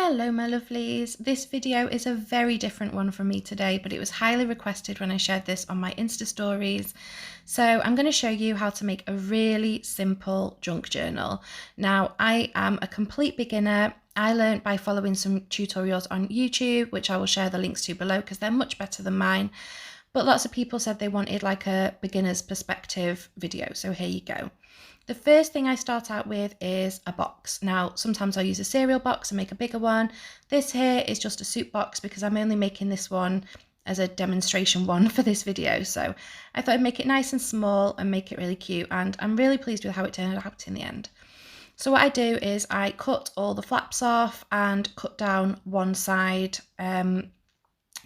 Hello my lovelies, this video is a very different one from me today, but it was highly requested when I shared this on my Insta stories. So I'm going to show you how to make a really simple junk journal. Now I am a complete beginner. I learned by following some tutorials on YouTube, which I will share the links to below because they're much better than mine. But lots of people said they wanted like a beginner's perspective video, so here you go. The first thing I start out with is a box. Now, sometimes I'll use a cereal box and make a bigger one. This here is just a soup box because I'm only making this one as a demonstration one for this video. So I thought I'd make it nice and small and make it really cute. And I'm really pleased with how it turned out in the end. So what I do is I cut all the flaps off and cut down one side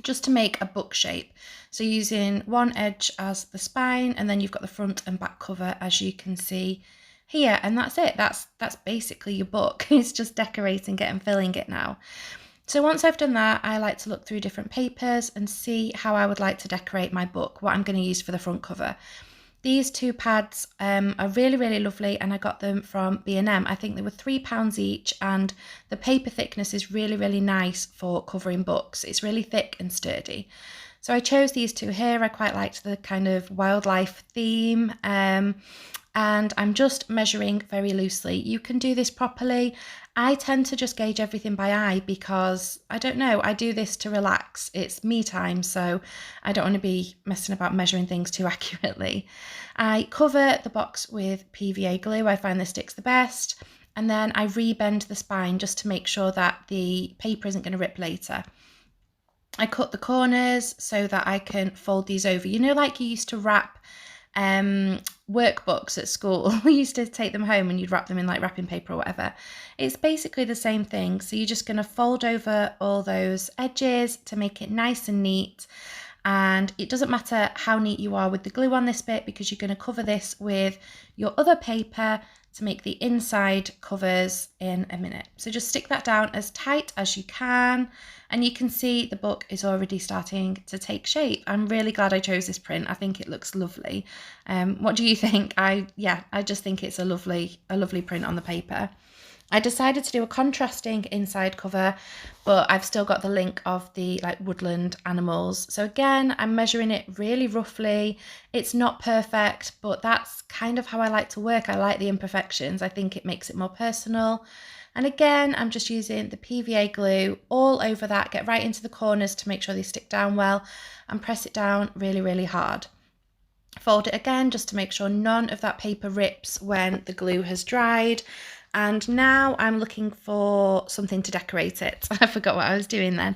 just to make a book shape. So using one edge as the spine, and then you've got the front and back cover as you can see here, and that's it. That's basically your book. It's just decorating it and filling it now. So once I've done that, I like to look through different papers and see how I would like to decorate my book, what I'm going to use for the front cover. These two pads are really, really lovely, and I got them from B&M. I think they were £3 each, and the paper thickness is really, really nice for covering books. It's really thick and sturdy. So I chose these two here. I quite liked the kind of wildlife theme, and I'm just measuring very loosely. You can do this properly. I tend to just gauge everything by eye because, I don't know, I do this to relax. It's me time, so I don't want to be messing about measuring things too accurately. I cover the box with PVA glue. I find this sticks the best. And then I rebend the spine just to make sure that the paper isn't going to rip later. I cut the corners so that I can fold these over. You know, like you used to wrap workbooks at school. We used to take them home and you'd wrap them in like wrapping paper or whatever. It's basically the same thing. So you're just going to fold over all those edges to make it nice and neat. And it doesn't matter how neat you are with the glue on this bit because you're going to cover this with your other paper to make the inside covers in a minute. So just stick that down as tight as you can, and you can see the book is already starting to take shape. I'm really glad I chose this print. I think it looks lovely. What do you think? I just think it's a lovely print on the paper. I decided to do a contrasting inside cover, but I've still got the link of the like woodland animals. So again, I'm measuring it really roughly. It's not perfect, but that's kind of how I like to work. I like the imperfections. I think it makes it more personal. And again, I'm just using the PVA glue all over that, get right into the corners to make sure they stick down well, and press it down really, really hard. Fold it again just to make sure none of that paper rips when the glue has dried. And now I'm looking for something to decorate it. I forgot what I was doing then.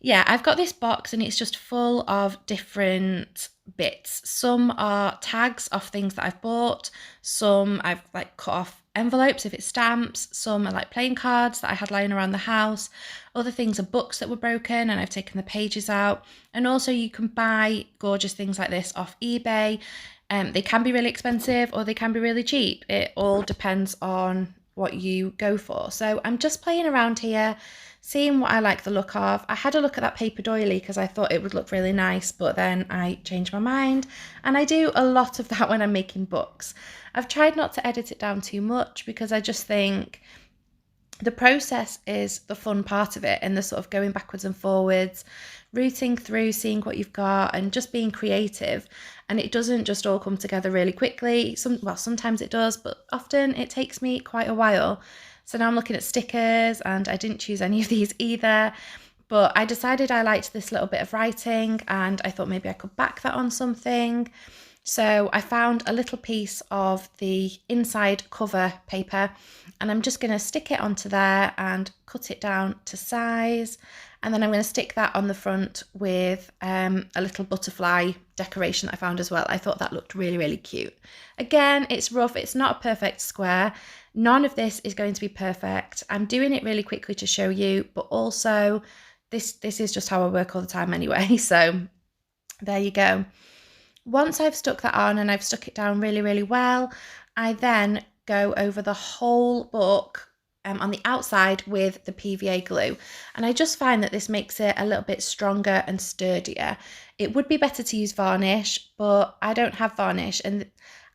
Yeah, I've got this box and it's just full of different bits. Some are tags off things that I've bought. Some I've like cut off envelopes if it's stamps. Some are like playing cards that I had lying around the house. Other things are books that were broken and I've taken the pages out. And also you can buy gorgeous things like this off eBay. They can be really expensive or they can be really cheap. It all depends on what you go for. So I'm just playing around here, seeing what I like the look of. I had a look at that paper doily because I thought it would look really nice, but then I changed my mind. And I do a lot of that when I'm making books. I've tried not to edit it down too much because I just think the process is the fun part of it, and the sort of going backwards and forwards, rooting through, seeing what you've got and just being creative. And it doesn't just all come together really quickly. Sometimes it does, but often it takes me quite a while. So now I'm looking at stickers, and I didn't choose any of these either, but I decided I liked this little bit of writing and I thought maybe I could back that on something. So I found a little piece of the inside cover paper and I'm just going to stick it onto there and cut it down to size. And then I'm going to stick that on the front with a little butterfly decoration that I found as well. I thought that looked really, really cute. Again, it's rough. It's not a perfect square. None of this is going to be perfect. I'm doing it really quickly to show you, but also this is just how I work all the time anyway. So there you go. Once I've stuck that on and I've stuck it down really, really well, I then go over the whole book on the outside with the PVA glue. And I just find that this makes it a little bit stronger and sturdier. It would be better to use varnish, but I don't have varnish and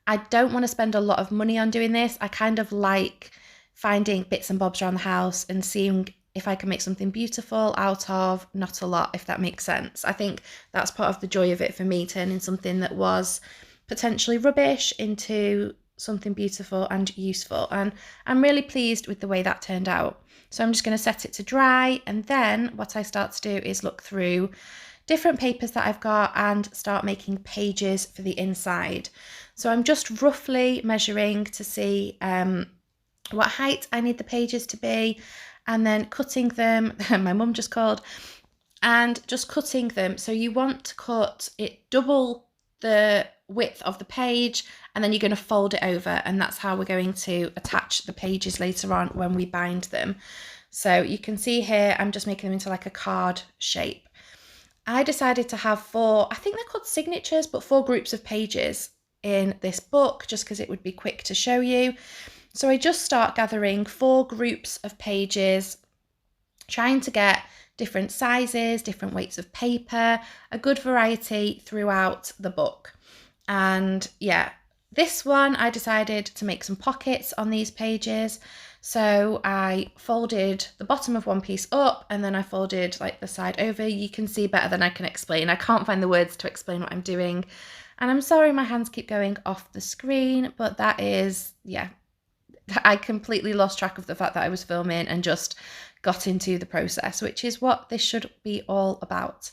I don't want to spend a lot of money on doing this. I kind of like finding bits and bobs around the house and seeing if I can make something beautiful out of not a lot, if that makes sense. I think that's part of the joy of it for me, turning something that was potentially rubbish into something beautiful and useful. And I'm really pleased with the way that turned out. So I'm just going to set it to dry, and then what I start to do is look through different papers that I've got and start making pages for the inside. So I'm just roughly measuring to see what height I need the pages to be, and then cutting them. My mum just called. And just cutting them. So you want to cut it double the width of the page, and then you're going to fold it over, and that's how we're going to attach the pages later on when we bind them. So you can see here I'm just making them into like a card shape. I decided to have 4, I think they're called signatures, but 4 groups of pages in this book, just because it would be quick to show you. So I just start gathering 4 groups of pages, trying to get different sizes, different weights of paper, a good variety throughout the book. And yeah, this one I decided to make some pockets on these pages. So I folded the bottom of one piece up, and then I folded like the side over. You can see better than I can explain. I can't find the words to explain what I'm doing. And I'm sorry my hands keep going off the screen, but that is, yeah, I completely lost track of the fact that I was filming and just got into the process, which is what this should be all about.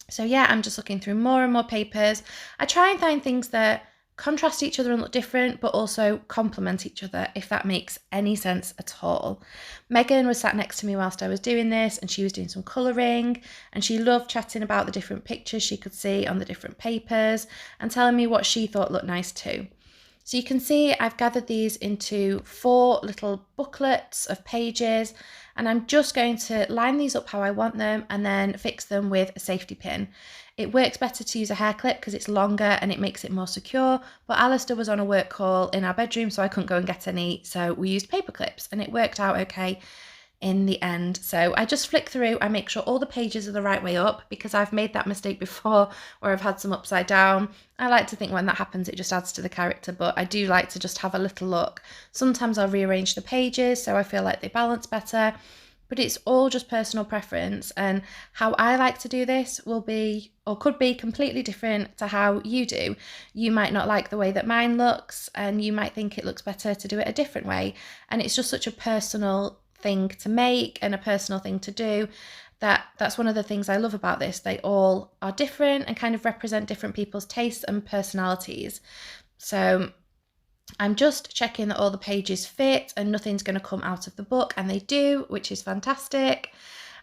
So yeah, I'm just looking through more and more papers. I try and find things that contrast each other and look different, but also complement each other, if that makes any sense at all. Megan was sat next to me whilst I was doing this, and she was doing some colouring, and she loved chatting about the different pictures she could see on the different papers and telling me what she thought looked nice too. So you can see I've gathered these into 4 little booklets of pages, and I'm just going to line these up how I want them and then fix them with a safety pin. It works better to use a hair clip because it's longer and it makes it more secure, but Alistair was on a work call in our bedroom, so I couldn't go and get any, so we used paper clips, and it worked out okay in the end. So I just flick through, I make sure all the pages are the right way up, because I've made that mistake before where I've had some upside down. I like to think when that happens it just adds to the character, but I do like to just have a little look. Sometimes I'll rearrange the pages so I feel like they balance better, but it's all just personal preference, and how I like to do this will be, or could be, completely different to how you do. You might not like the way that mine looks, and you might think it looks better to do it a different way, and it's just such a personal thing to make and a personal thing to do, that's one of the things I love about this. They all are different and kind of represent different people's tastes and personalities. So I'm just checking that all the pages fit and nothing's going to come out of the book, and they do, which is fantastic.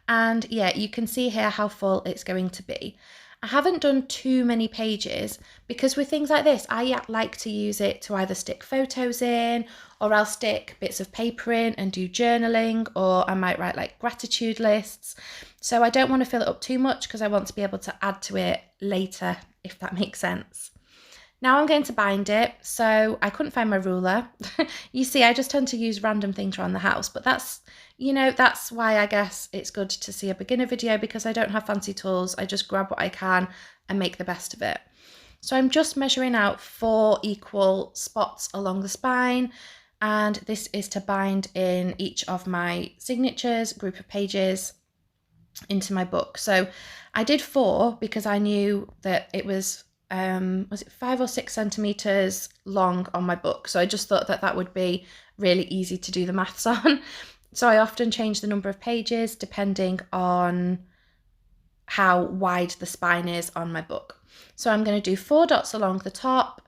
And yeah, you can see here how full it's going to be. I haven't done too many pages because with things like this, I like to use it to either stick photos in, or I'll stick bits of paper in and do journaling, or I might write like gratitude lists. So I don't want to fill it up too much because I want to be able to add to it later, if that makes sense. Now I'm going to bind it, so I couldn't find my ruler. You see, I just tend to use random things around the house, but that's, you know, that's why I guess it's good to see a beginner video, because I don't have fancy tools. I just grab what I can and make the best of it. So I'm just measuring out 4 equal spots along the spine, and this is to bind in each of my signatures, group of pages, into my book. So I did 4 because I knew that it was it 5 or 6 centimeters long on my book, so I just thought that that would be really easy to do the maths on. So I often change the number of pages depending on how wide the spine is on my book. So I'm going to do 4 dots along the top,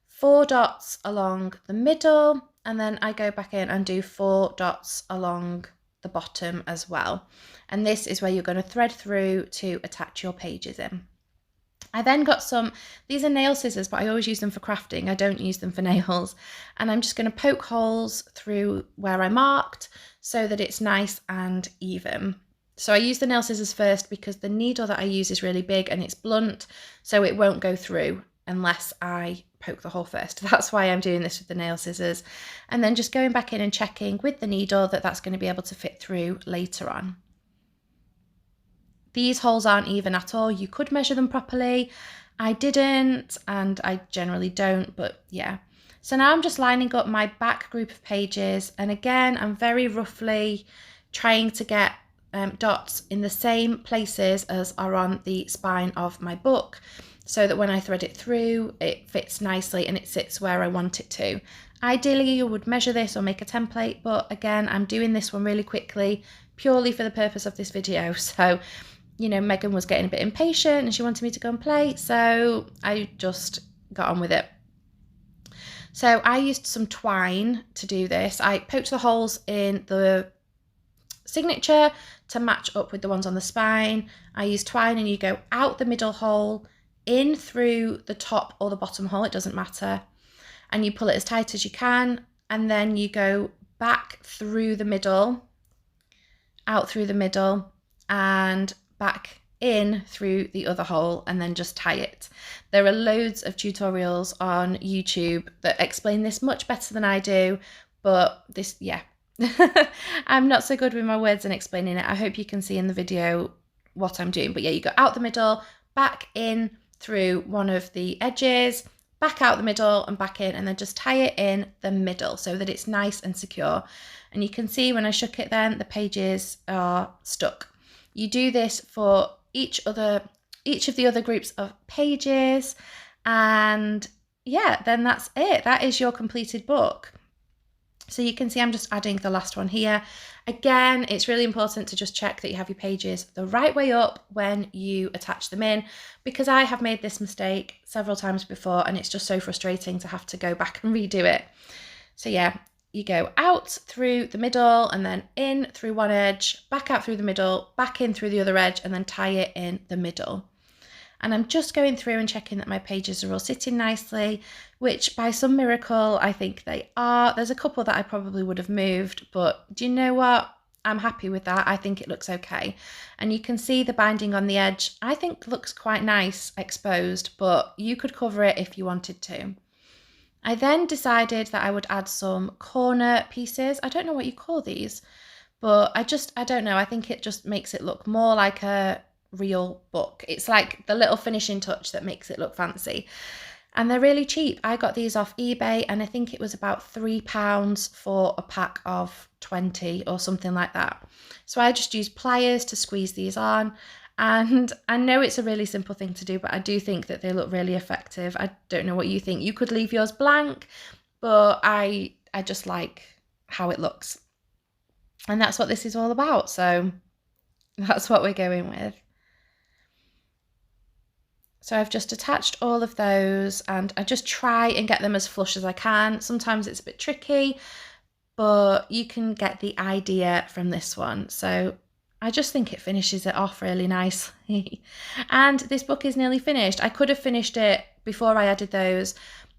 4 dots along the middle, and then I go back in and do 4 dots along the bottom as well. And this is where you're going to thread through to attach your pages in. I then got these are nail scissors, but I always use them for crafting. I don't use them for nails. And I'm just going to poke holes through where I marked so that it's nice and even. So I use the nail scissors first because the needle that I use is really big and it's blunt, so it won't go through unless I poke the hole first. That's why I'm doing this with the nail scissors. And then just going back in and checking with the needle that that's going to be able to fit through later on. These holes aren't even at all. You could measure them properly. I didn't, and I generally don't, but yeah. So now I'm just lining up my back group of pages, and again, I'm very roughly trying to get dots in the same places as are on the spine of my book, so that when I thread it through, it fits nicely and it sits where I want it to. Ideally, you would measure this or make a template, but again, I'm doing this one really quickly, purely for the purpose of this video. So, you know, Megan was getting a bit impatient and she wanted me to go and play, so I just got on with it. So I used some twine to do this. I poked the holes in the signature to match up with the ones on the spine. I used twine, and you go out the middle hole, in through the top or the bottom hole, it doesn't matter, and you pull it as tight as you can, and then you go back through the middle, out through the middle, and back in through the other hole, and then just tie it. There are loads of tutorials on YouTube that explain this much better than I do, but this, yeah, I'm not so good with my words and explaining it. I hope you can see in the video what I'm doing. But yeah, you go out the middle, back in through one of the edges, back out the middle and back in, and then just tie it in the middle so that it's nice and secure. And you can see when I shook it then, the pages are stuck. You do this for each of the other groups of pages, and yeah, then that's it. That is your completed book. So you can see I'm just adding the last one here. Again, it's really important to just check that you have your pages the right way up when you attach them in, because I have made this mistake several times before and it's just so frustrating to have to go back and redo it. So yeah, you go out through the middle and then in through one edge, back out through the middle, back in through the other edge, and then tie it in the middle. And I'm just going through and checking that my pages are all sitting nicely, which by some miracle, I think they are. There's a couple that I probably would have moved, but do you know what? I'm happy with that. I think it looks okay. And you can see the binding on the edge, I think looks quite nice exposed, but you could cover it if you wanted to. I then decided that I would add some corner pieces. I don't know what you call these, but I don't know. I think it just makes it look more like a real book. It's like the little finishing touch that makes it look fancy. And they're really cheap. I got these off eBay and I think it was about £3 for a pack of 20 or something like that. So I just used pliers to squeeze these on. And I know it's a really simple thing to do, but I do think that they look really effective. I don't know what you think. You could leave yours blank, but I just like how it looks. And that's what this is all about. So that's what we're going with. So I've just attached all of those and I just try and get them as flush as I can. Sometimes it's a bit tricky, but you can get the idea from this one. So I just think it finishes it off really nicely. And this book is nearly finished. I could have finished it before I added those,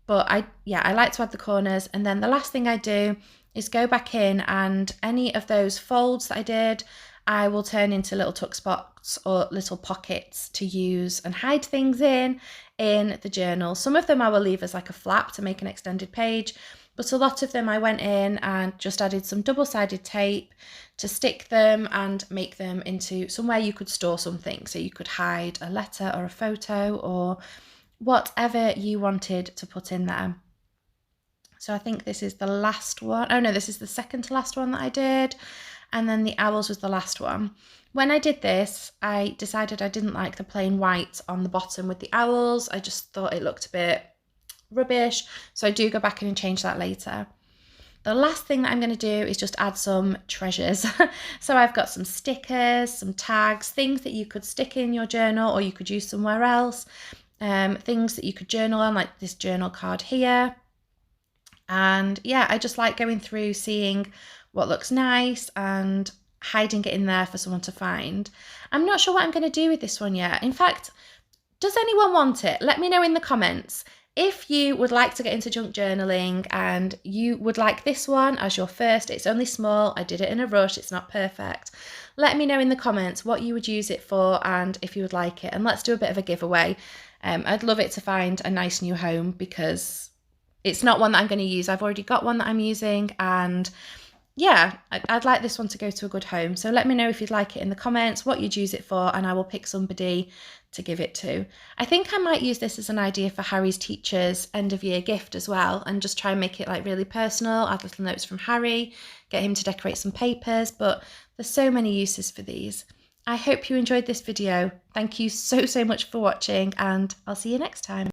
but I like to add the corners. And then the last thing I do is go back in, and any of those folds that I did, I will turn into little tuck spots or little pockets to use and hide things in the journal. Some of them I will leave as like a flap to make an extended page, but a lot of them I went in and just added some double-sided tape to stick them and make them into somewhere you could store something. So you could hide a letter or a photo or whatever you wanted to put in there. So I think this is the last one. Oh no, this is the second to last one that I did. And then the owls was the last one. When I did this, I decided I didn't like the plain white on the bottom with the owls. I just thought it looked a bit rubbish. So I do go back in and change that later. The last thing that I'm going to do is just add some treasures. So I've got some stickers, some tags, things that you could stick in your journal or you could use somewhere else. Things that you could journal on, like this journal card here. And yeah, I just like going through, seeing what looks nice and hiding it in there for someone to find. I'm not sure what I'm going to do with this one yet. In fact, does anyone want it? Let me know in the comments. If you would like to get into junk journaling and you would like this one as your first, it's only small, I did it in a rush, it's not perfect. Let me know in the comments what you would use it for and if you would like it, and let's do a bit of a giveaway. I'd love it to find a nice new home because it's not one that I'm going to use. I've already got one that I'm using, and yeah, I'd like this one to go to a good home. So let me know if you'd like it in the comments, what you'd use it for, and I will pick somebody to give it to. I think I might use this as an idea for Harry's teacher's end of year gift as well, and just try and make it like really personal, add little notes from Harry, get him to decorate some papers. But There's so many uses for these. I hope you enjoyed this video. Thank you so much for watching, and I'll see you next time.